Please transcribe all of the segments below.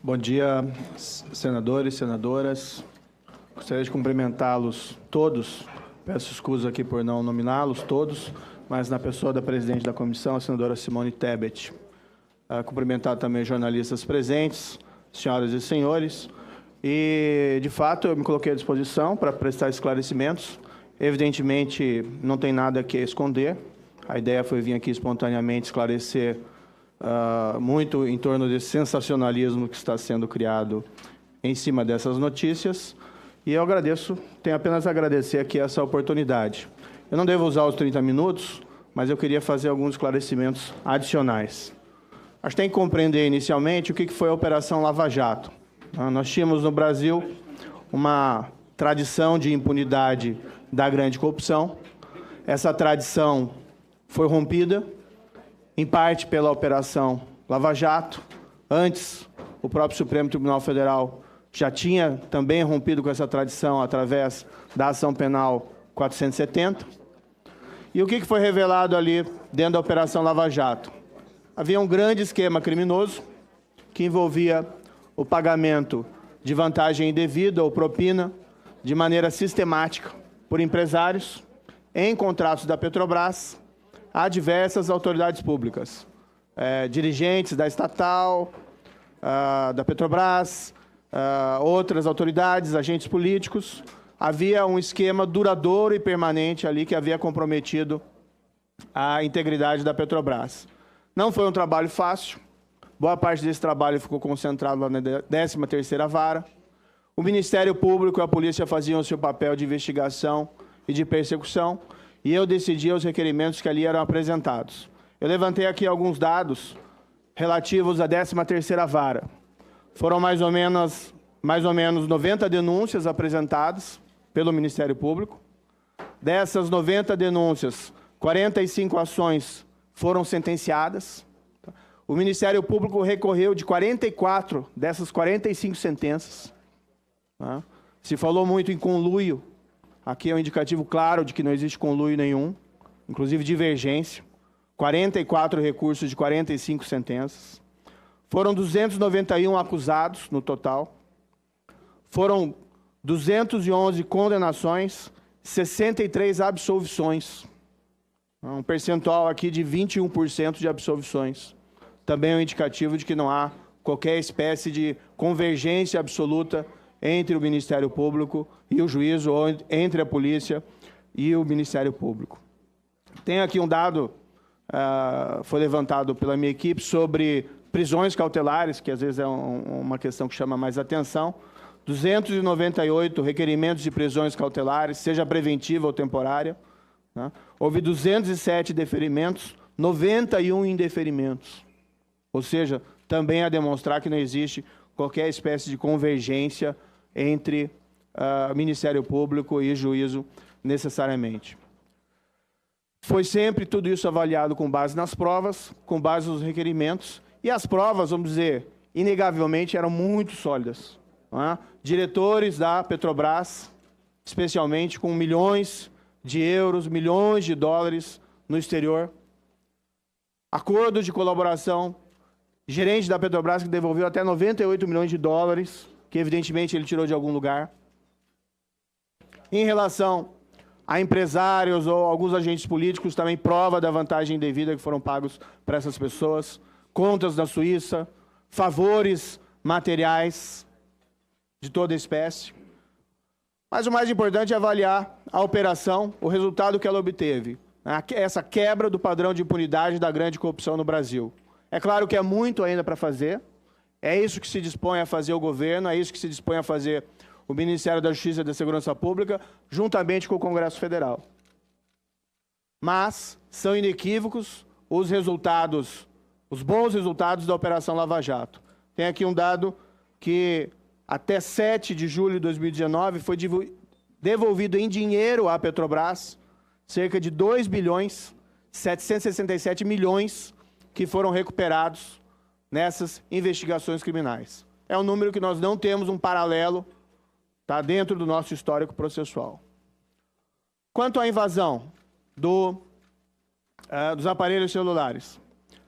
Bom dia, senadores, senadoras. Gostaria de cumprimentá-los todos. Peço escusa aqui por não nominá-los todos, mas na pessoa da presidente da comissão, a senadora Simone Tebet. Cumprimentar também jornalistas presentes, senhoras e senhores. E, de fato, eu me coloquei à disposição para prestar esclarecimentos. Evidentemente, não tem nada que esconder. A ideia foi vir aqui espontaneamente esclarecer muito em torno desse sensacionalismo que está sendo criado em cima dessas notícias. E eu agradeço, tenho apenas a agradecer aqui essa oportunidade. Eu não devo usar os 30 minutos, mas eu queria fazer alguns esclarecimentos adicionais. A gente tem que compreender inicialmente o que foi a Operação Lava Jato. Nós tínhamos no Brasil uma tradição de impunidade da grande corrupção. Essa tradição foi rompida, em parte pela Operação Lava Jato. Antes, o próprio Supremo Tribunal Federal já tinha também rompido com essa tradição através da ação penal 470. E o que foi revelado ali dentro da Operação Lava Jato? Havia um grande esquema criminoso que envolvia o pagamento de vantagem indevida ou propina de maneira sistemática por empresários em contratos da Petrobras a diversas autoridades públicas, dirigentes da estatal, da Petrobras, outras autoridades, agentes políticos. Havia um esquema duradouro e permanente ali que havia comprometido a integridade da Petrobras. Não foi um trabalho fácil. Boa parte desse trabalho ficou concentrado lá na 13ª Vara. O Ministério Público e a polícia faziam o seu papel de investigação e de persecução, e eu decidia os requerimentos que ali eram apresentados. Eu levantei aqui alguns dados relativos à 13ª Vara. Foram mais ou menos 90 denúncias apresentadas pelo Ministério Público. Dessas 90 denúncias, 45 ações foram sentenciadas. O Ministério Público recorreu de 44 dessas 45 sentenças. Se falou muito em conluio. Aqui é um indicativo claro de que não existe conluio nenhum, inclusive divergência. 44 recursos de 45 sentenças. Foram 291 acusados no total. Foram 211 condenações, 63 absolvições. Um percentual aqui de 21% de absolvições. Também é um indicativo de que não há qualquer espécie de convergência absoluta entre o Ministério Público e o juízo, ou entre a polícia e o Ministério Público. Tem aqui um dado, foi levantado pela minha equipe, sobre prisões cautelares, que às vezes é uma questão que chama mais atenção. 298 requerimentos de prisões cautelares, seja preventiva ou temporária. Houve 207 deferimentos, 91 indeferimentos. Ou seja, também a demonstrar que não existe qualquer espécie de convergência entre Ministério Público e juízo necessariamente. Foi sempre tudo isso avaliado com base nas provas, com base nos requerimentos, e as provas, vamos dizer, inegavelmente eram muito sólidas. Diretores da Petrobras, especialmente com milhões de euros, milhões de dólares no exterior. Acordo de colaboração, gerente da Petrobras que devolveu até 98 milhões de dólares, que evidentemente ele tirou de algum lugar. Em relação a empresários ou alguns agentes políticos, também prova da vantagem indevida que foram pagos para essas pessoas, contas da Suíça, favores materiais de toda espécie. Mas o mais importante é avaliar a operação, o resultado que ela obteve, essa quebra do padrão de impunidade da grande corrupção no Brasil. É claro que é muito ainda para fazer, é isso que se dispõe a fazer o governo, é isso que se dispõe a fazer o Ministério da Justiça e da Segurança Pública, juntamente com o Congresso Federal. Mas são inequívocos os resultados, os bons resultados da Operação Lava Jato. Tem aqui um dado que até 7 de julho de 2019 foi devolvido em dinheiro à Petrobras cerca de 2 bilhões 767 milhões que foram recuperados nessas investigações criminais. É um número que nós não temos um paralelo, está dentro do nosso histórico processual. Quanto à invasão dos aparelhos celulares,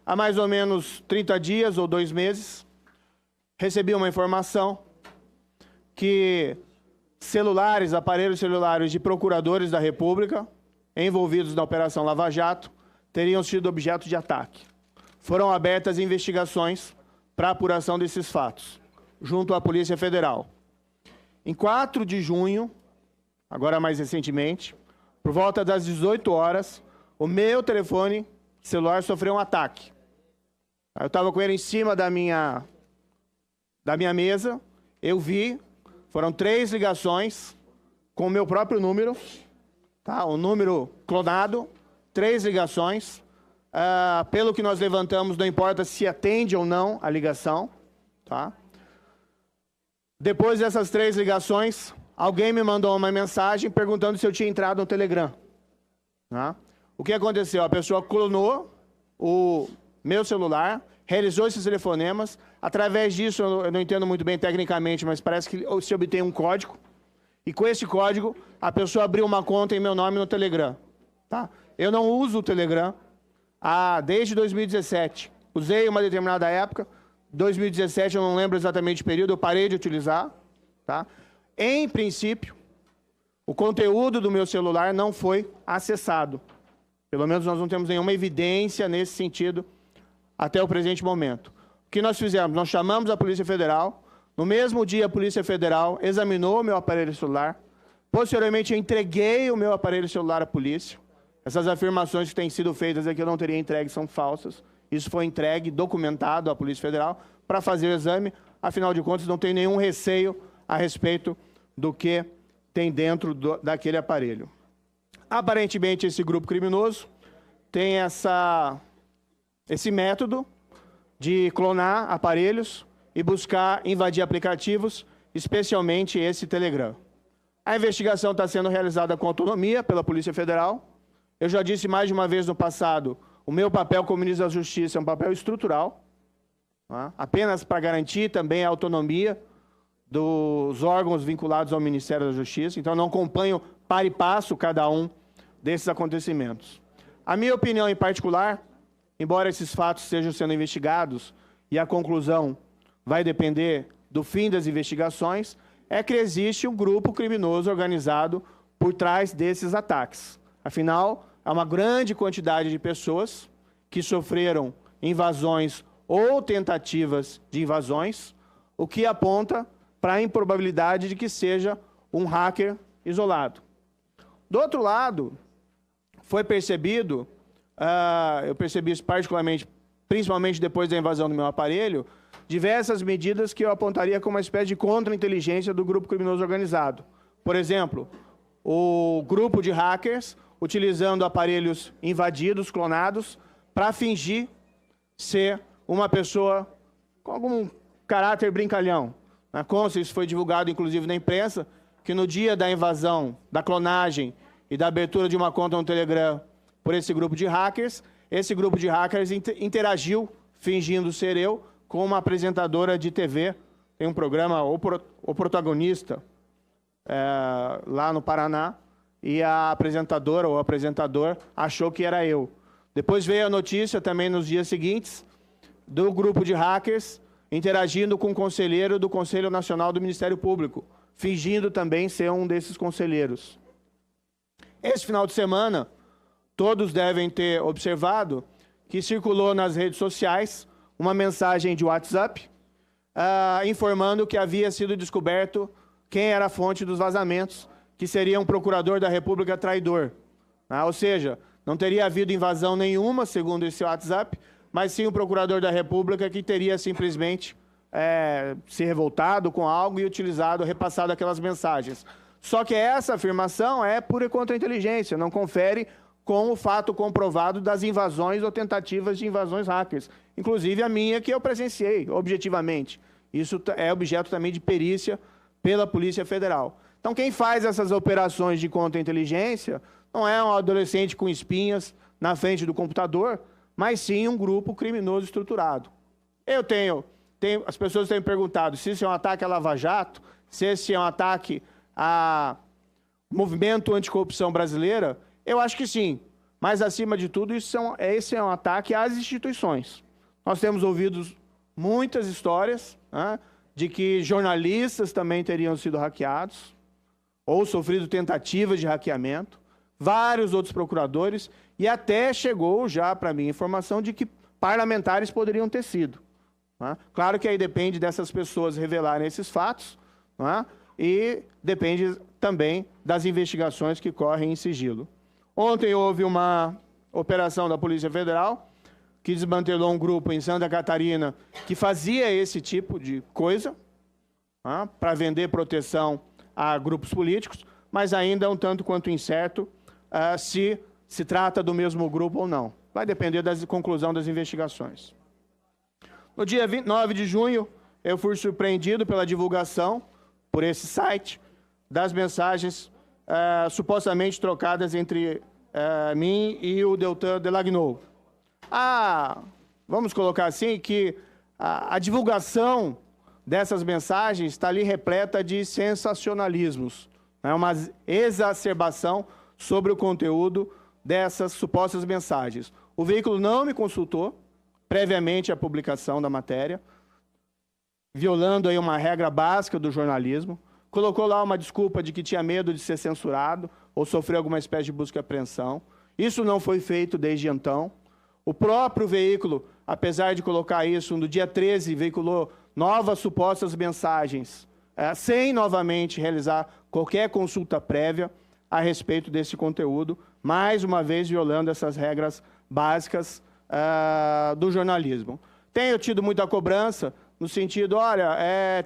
há mais ou menos 30 dias ou 2 meses, recebi uma informação que celulares, aparelhos celulares de procuradores da República, envolvidos na Operação Lava Jato, teriam sido objeto de ataque. Foram abertas investigações para a apuração desses fatos, junto à Polícia Federal. Em 4 de junho, agora mais recentemente, por volta das 18 horas, o meu telefone celular sofreu um ataque. Eu estava com ele em cima da minha mesa, eu vi, foram 3 ligações com o meu próprio número, tá? Um número clonado, 3 ligações. Pelo que nós levantamos, não importa se atende ou não a ligação, tá? Depois dessas 3 ligações, alguém me mandou uma mensagem perguntando se eu tinha entrado no Telegram. Tá? O que aconteceu? A pessoa clonou o meu celular, realizou esses telefonemas. Através disso, eu não entendo muito bem tecnicamente, mas parece que se obtém um código. E com esse código, a pessoa abriu uma conta em meu nome no Telegram. Tá? Eu não uso o Telegram desde 2017. Usei uma determinada época. 2017, eu não lembro exatamente o período, eu parei de utilizar. Tá? Em princípio, o conteúdo do meu celular não foi acessado. Pelo menos nós não temos nenhuma evidência nesse sentido até o presente momento. O que nós fizemos? Nós chamamos a Polícia Federal. No mesmo dia, a Polícia Federal examinou o meu aparelho celular. Posteriormente, eu entreguei o meu aparelho celular à polícia. Essas afirmações que têm sido feitas aqui, eu não teria entregue, são falsas. Isso foi entregue, documentado à Polícia Federal para fazer o exame. Afinal de contas, não tem nenhum receio a respeito do que tem dentro daquele aparelho. Aparentemente, esse grupo criminoso tem esse método de clonar aparelhos e buscar invadir aplicativos, especialmente esse Telegram. A investigação está sendo realizada com autonomia pela Polícia Federal. Eu já disse mais de uma vez no passado, o meu papel como ministro da Justiça é um papel estrutural, tá? Apenas para garantir também a autonomia dos órgãos vinculados ao Ministério da Justiça. Então, não acompanho para e passo cada um desses acontecimentos. A minha opinião em particular, embora esses fatos estejam sendo investigados e a conclusão vai depender do fim das investigações, é que existe um grupo criminoso organizado por trás desses ataques. Afinal, há uma grande quantidade de pessoas que sofreram invasões ou tentativas de invasões, o que aponta para a improbabilidade de que seja um hacker isolado. Do outro lado, foi percebido, eu percebi isso particularmente, principalmente depois da invasão do meu aparelho, diversas medidas que eu apontaria como uma espécie de contra-inteligência do grupo criminoso organizado. Por exemplo, o grupo de hackers utilizando aparelhos invadidos, clonados, para fingir ser uma pessoa com algum caráter brincalhão. Consta, isso foi divulgado inclusive na imprensa, que no dia da invasão, da clonagem e da abertura de uma conta no Telegram por esse grupo de hackers interagiu, fingindo ser eu, com uma apresentadora de TV, tem um programa, O Protagonista, lá no Paraná, e a apresentadora ou apresentador achou que era eu. Depois veio a notícia, também nos dias seguintes, do grupo de hackers interagindo com um conselheiro do Conselho Nacional do Ministério Público, fingindo também ser um desses conselheiros. Esse final de semana, todos devem ter observado que circulou nas redes sociais uma mensagem de WhatsApp informando que havia sido descoberto quem era a fonte dos vazamentos, que seria um procurador da República traidor. Ou seja, não teria havido invasão nenhuma, segundo esse WhatsApp, mas sim o procurador da República que teria simplesmente se revoltado com algo e repassado aquelas mensagens. Só que essa afirmação é pura contra-inteligência, não confere com o fato comprovado das invasões ou tentativas de invasões hackers. Inclusive a minha, que eu presenciei, objetivamente. Isso é objeto também de perícia pela Polícia Federal. Então, quem faz essas operações de contra-inteligência não é um adolescente com espinhas na frente do computador, mas sim um grupo criminoso estruturado. As pessoas têm me perguntado se esse é um ataque à Lava Jato, se esse é um ataque ao movimento anticorrupção brasileira. Eu acho que sim, mas acima de tudo, esse é um ataque às instituições. Nós temos ouvido muitas histórias né, de que jornalistas também teriam sido hackeados ou sofrido tentativas de hackeamento, vários outros procuradores, e até chegou já para mim a informação de que parlamentares poderiam ter sido. Né? Claro que aí depende dessas pessoas revelarem esses fatos, né? E depende também das investigações que correm em sigilo. Ontem houve uma operação da Polícia Federal que desmantelou um grupo em Santa Catarina que fazia esse tipo de coisa, né, para vender proteção a grupos políticos, mas ainda é um tanto quanto incerto se se trata do mesmo grupo ou não. Vai depender da conclusão das investigações. No dia 9 de junho, eu fui surpreendido pela divulgação, por esse site, das mensagens supostamente trocadas entre mim e o Deltan Delagnol. Vamos colocar assim, que a divulgação dessas mensagens está ali repleta de sensacionalismos. É uma exacerbação sobre o conteúdo dessas supostas mensagens. O veículo não me consultou previamente à publicação da matéria, violando aí uma regra básica do jornalismo, colocou lá uma desculpa de que tinha medo de ser censurado ou sofrer alguma espécie de busca e apreensão. Isso não foi feito desde então. O próprio veículo, apesar de colocar isso, no dia 13, veiculou novas supostas mensagens, sem novamente realizar qualquer consulta prévia a respeito desse conteúdo, mais uma vez violando essas regras básicas do jornalismo. Tenho tido muita cobrança no sentido, olha,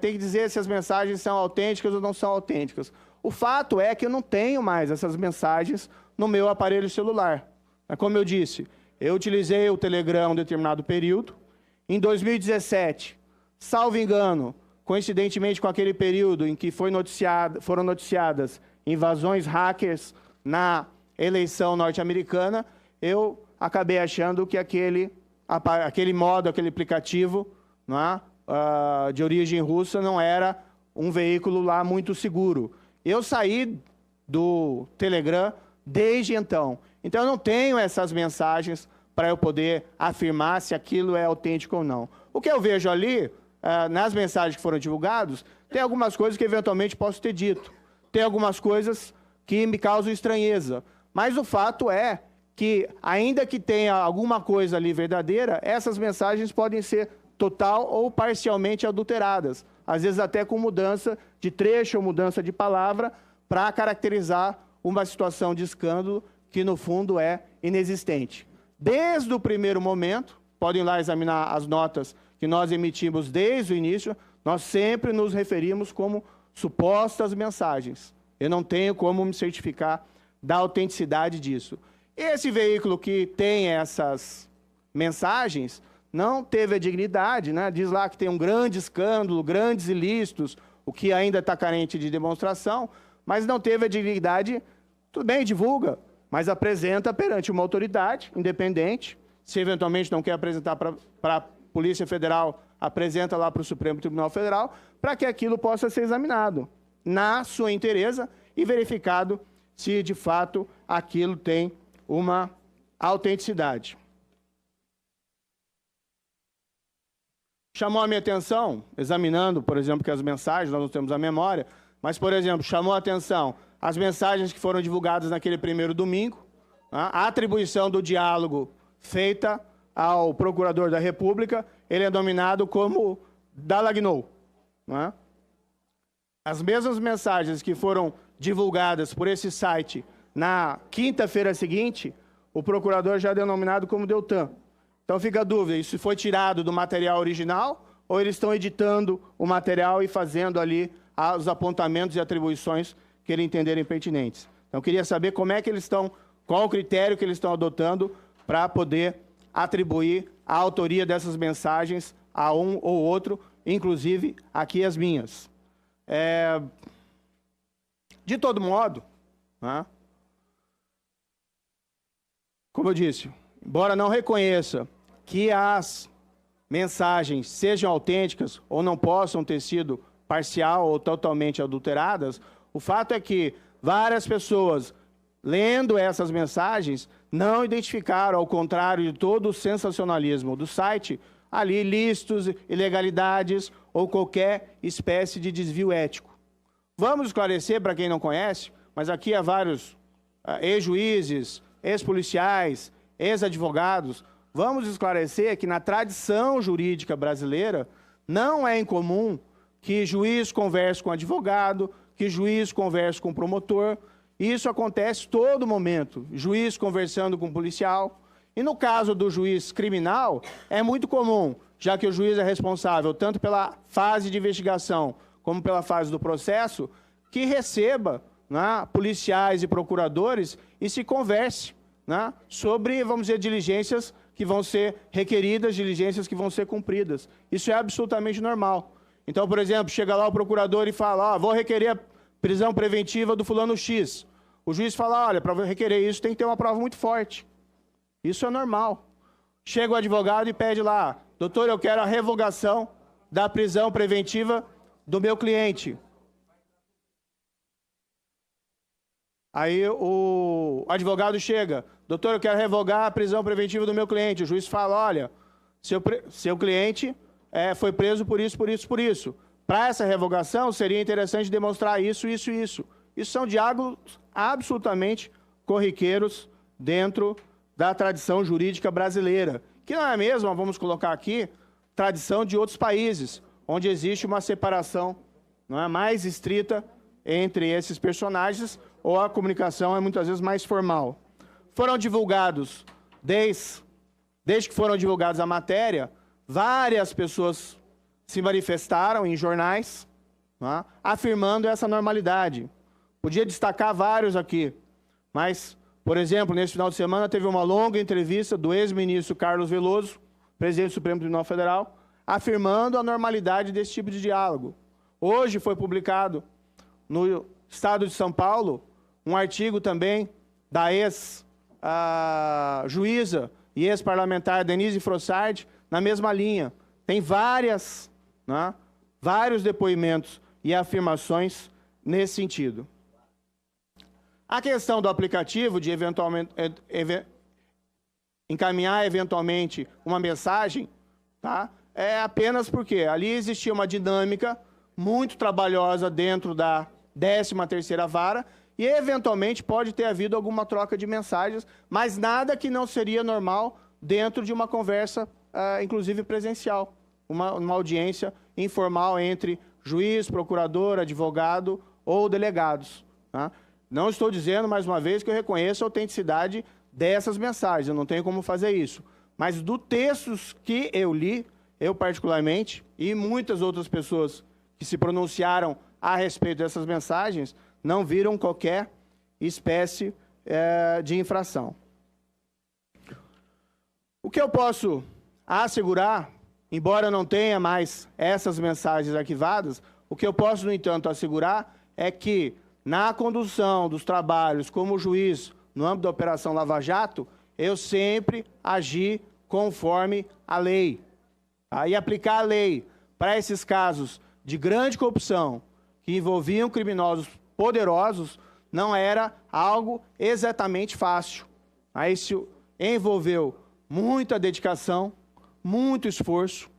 tem que dizer se as mensagens são autênticas ou não são autênticas. O fato é que eu não tenho mais essas mensagens no meu aparelho celular. Como eu disse, eu utilizei o Telegram um determinado período. Em 2017, salvo engano, coincidentemente com aquele período em que foram noticiadas invasões hackers na eleição norte-americana, eu acabei achando que aquele modo, aquele aplicativo, não é, de origem russa não era um veículo lá muito seguro. Eu saí do Telegram desde então. Então, eu não tenho essas mensagens para eu poder afirmar se aquilo é autêntico ou não. O que eu vejo ali, nas mensagens que foram divulgadas, tem algumas coisas que eventualmente posso ter dito. Tem algumas coisas que me causam estranheza. Mas o fato é que, ainda que tenha alguma coisa ali verdadeira, essas mensagens podem ser total ou parcialmente adulteradas. Às vezes até com mudança de trecho ou mudança de palavra para caracterizar uma situação de escândalo que, no fundo, é inexistente. Desde o primeiro momento, podem lá examinar as notas que nós emitimos desde o início, nós sempre nos referimos como supostas mensagens. Eu não tenho como me certificar da autenticidade disso. Esse veículo que tem essas mensagens não teve a dignidade, né? Diz lá que tem um grande escândalo, grandes ilícitos, o que ainda está carente de demonstração, mas não teve a dignidade. Tudo bem, divulga, mas apresenta perante uma autoridade independente. Se eventualmente não quer apresentar para a Polícia Federal, apresenta lá para o Supremo Tribunal Federal, para que aquilo possa ser examinado na sua inteireza e verificado se, de fato, aquilo tem uma autenticidade. Chamou a minha atenção, examinando, por exemplo, que as mensagens, nós não temos a memória, mas, por exemplo, chamou a atenção as mensagens que foram divulgadas naquele primeiro domingo, a atribuição do diálogo feita ao Procurador da República, ele é nominado como Delagnol. As mesmas mensagens que foram divulgadas por esse site na quinta-feira seguinte, o procurador já é denominado como Deltan. Então fica a dúvida, isso foi tirado do material original ou eles estão editando o material e fazendo ali os apontamentos e atribuições que eles entenderem pertinentes. Então eu queria saber como é que eles estão, qual o critério que eles estão adotando para poder atribuir a autoria dessas mensagens a um ou outro, inclusive aqui as minhas. De todo modo, como eu disse, embora não reconheça que as mensagens sejam autênticas ou não possam ter sido parcial ou totalmente adulteradas, o fato é que várias pessoas, lendo essas mensagens, não identificaram, ao contrário de todo o sensacionalismo do site, ali ilícitos, ilegalidades ou qualquer espécie de desvio ético. Vamos esclarecer para quem não conhece, mas aqui há vários ex-juízes, ex-policiais, ex-advogados. Vamos esclarecer que na tradição jurídica brasileira não é incomum que juiz converse com advogado, que juiz converse com promotor. Isso acontece todo momento, juiz conversando com policial. E no caso do juiz criminal, é muito comum, já que o juiz é responsável tanto pela fase de investigação como pela fase do processo, que receba, né, policiais e procuradores e se converse, né, sobre, vamos dizer, diligências que vão ser requeridas, diligências que vão ser cumpridas. Isso é absolutamente normal. Então, por exemplo, chega lá o procurador e fala, vou requerer a prisão preventiva do fulano X. O juiz fala, olha, para requerer isso tem que ter uma prova muito forte. Isso é normal. Chega o advogado e pede lá, doutor, eu quero a revogação da prisão preventiva do meu cliente. Aí o advogado chega, doutor, eu quero revogar a prisão preventiva do meu cliente. O juiz fala, olha, seu cliente foi preso por isso, por isso, por isso. Para essa revogação, seria interessante demonstrar isso, isso e isso. Isso são diálogos absolutamente corriqueiros dentro da tradição jurídica brasileira, que não é a mesma, vamos colocar aqui, tradição de outros países, onde existe uma separação, não é, mais estrita entre esses personagens, ou a comunicação é muitas vezes mais formal. Foram divulgados, desde que foram divulgados a matéria, várias pessoas se manifestaram em jornais, não é, afirmando essa normalidade. Podia destacar vários aqui, mas, por exemplo, nesse final de semana teve uma longa entrevista do ex-ministro Carlos Veloso, presidente do Supremo Tribunal Federal, afirmando a normalidade desse tipo de diálogo. Hoje foi publicado no Estado de São Paulo um artigo também da ex-juíza e ex-parlamentar Denise Frossard, na mesma linha. Tem vários depoimentos e afirmações nesse sentido. A questão do aplicativo, de encaminhar eventualmente uma mensagem, tá? É apenas porque ali existia uma dinâmica muito trabalhosa dentro da 13ª vara e, eventualmente, pode ter havido alguma troca de mensagens, mas nada que não seria normal dentro de uma conversa, inclusive presencial, uma audiência informal entre juiz, procurador, advogado ou delegados, tá? Não estou dizendo, mais uma vez, que eu reconheço a autenticidade dessas mensagens, eu não tenho como fazer isso. Mas do textos que eu li, eu particularmente, e muitas outras pessoas que se pronunciaram a respeito dessas mensagens, não viram qualquer espécie de infração. O que eu posso assegurar, embora eu não tenha mais essas mensagens arquivadas, o que eu posso, no entanto, assegurar é que, na condução dos trabalhos como juiz no âmbito da Operação Lava Jato, eu sempre agi conforme a lei. E aplicar a lei para esses casos de grande corrupção que envolviam criminosos poderosos não era algo exatamente fácil. Isso envolveu muita dedicação, muito esforço.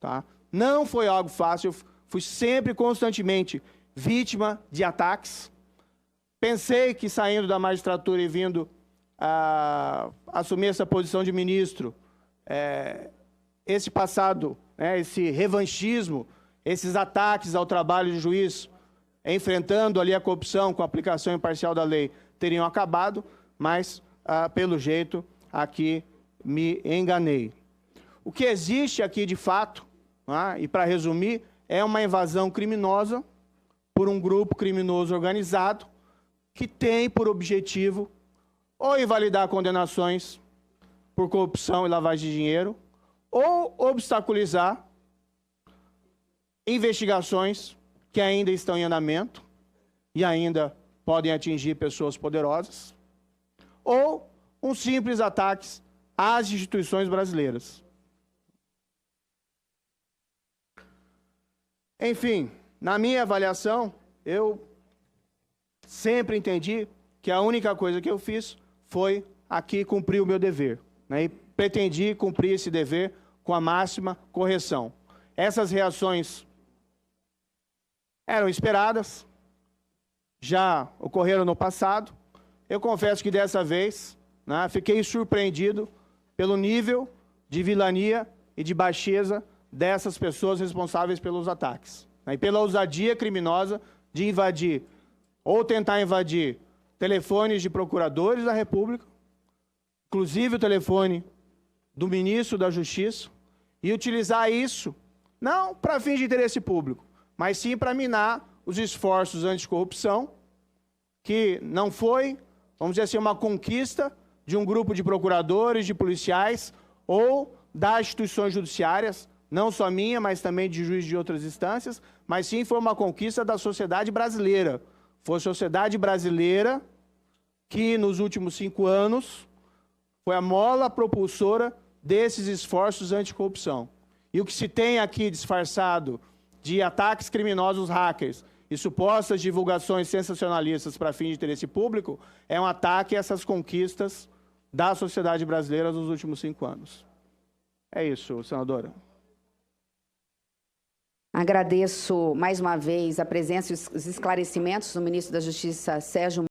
Tá? Não foi algo fácil, eu fui sempre, constantemente, vítima de ataques. Pensei que, saindo da magistratura e vindo assumir essa posição de ministro, esse passado, esse revanchismo, esses ataques ao trabalho de juiz, enfrentando ali a corrupção com a aplicação imparcial da lei, teriam acabado, mas, pelo jeito, aqui me enganei. O que existe aqui, de fato, e para resumir, é uma invasão criminosa por um grupo criminoso organizado que tem por objetivo ou invalidar condenações por corrupção e lavagem de dinheiro ou obstaculizar investigações que ainda estão em andamento e ainda podem atingir pessoas poderosas, ou um simples ataque às instituições brasileiras. Enfim, na minha avaliação, eu sempre entendi que a única coisa que eu fiz foi aqui cumprir o meu dever, e pretendi cumprir esse dever com a máxima correção. Essas reações eram esperadas, já ocorreram no passado. Eu confesso que dessa vez, né, fiquei surpreendido pelo nível de vilania e de baixeza dessas pessoas responsáveis pelos ataques, né, e pela ousadia criminosa de invadir ou tentar invadir telefones de procuradores da República, inclusive o telefone do ministro da Justiça, e utilizar isso não para fins de interesse público, mas sim para minar os esforços anticorrupção, que não foi, vamos dizer assim, uma conquista de um grupo de procuradores, de policiais ou das instituições judiciárias, não só minha, mas também de juízes de outras instâncias, mas sim foi uma conquista da sociedade brasileira. Foi a sociedade brasileira que, nos últimos 5 anos, foi a mola propulsora desses esforços anticorrupção. E o que se tem aqui disfarçado de ataques criminosos hackers e supostas divulgações sensacionalistas para fins de interesse público é um ataque a essas conquistas da sociedade brasileira nos últimos 5 anos. É isso, senadora. Agradeço mais uma vez a presença e os esclarecimentos do ministro da Justiça, Sérgio